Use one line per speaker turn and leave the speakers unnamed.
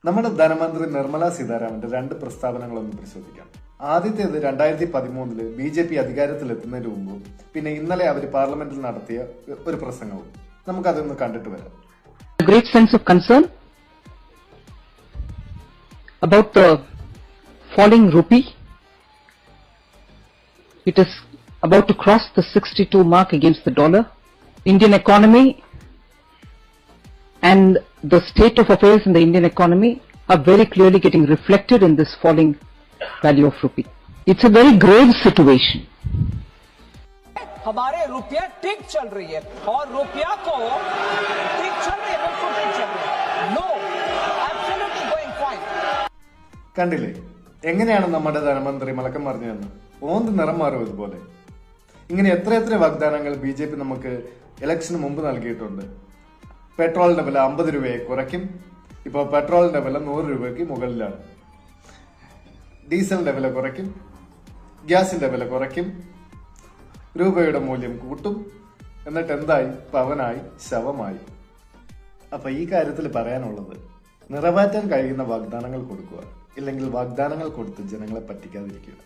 നമ്മുടെ ധനമന്ത്രി നിർമ്മല സീതാരാമന്റെ രണ്ട് പ്രസ്താവനകളൊന്ന് പരിശോധിക്കാം. ആദ്യത്തേത് 2013 BJP അധികാരത്തിലെത്തുന്നതിന് മുമ്പും പിന്നെ ഇന്നലെ അവർ പാർലമെന്റിൽ നടത്തിയ ഒരു പ്രസംഗവും. നമുക്കതൊന്ന് കണ്ടിട്ട് വരാം.
A great sense of concern about the falling rupee. It is about to cross the 62 mark against the dollar. Indian economy and the state of affairs in the Indian economy are very clearly getting reflected in this falling value of rupee. It's a very grave situation.
हमारे रुपया ठीक चल रही है और रुपया को ठीक चल रही है, बिल्कुल ठीक चल रही है. No, absolutely going fine.
കണ്ടില്ലേ എങ്ങനെയാണ് നമ്മുടെ ധനമന്ത്രി മലക്കം പറഞ്ഞതെന്ന്? ഓന്ത് നിറം മാറും ഇതുപോലെ. ഇങ്ങനെ എത്ര വാഗ്ദാനങ്ങൾ BJP നമുക്ക് ഇലക്ഷന് മുമ്പ് നൽകിയിട്ടുണ്ട്. പെട്രോളിന്റെ വില 50 രൂപയെ കുറയ്ക്കും. ഇപ്പോൾ പെട്രോളിന്റെ വില 100 രൂപയ്ക്ക് മുകളിലാണ്. ഡീസലിന്റെ വില കുറയ്ക്കും, ഗ്യാസിന്റെ വില കുറയ്ക്കും, രൂപയുടെ മൂല്യം കൂട്ടും. എന്നിട്ട് എന്തായി? പവനായി, ശവമായി. അപ്പൊ ഈ കാര്യത്തിൽ പറയാനുള്ളത്, നിറവേറ്റാൻ കഴിയുന്ന വാഗ്ദാനങ്ങൾ കൊടുക്കുക, ഇല്ലെങ്കിൽ വാഗ്ദാനങ്ങൾ കൊടുത്ത് ജനങ്ങളെ പറ്റിക്കാതിരിക്കുക.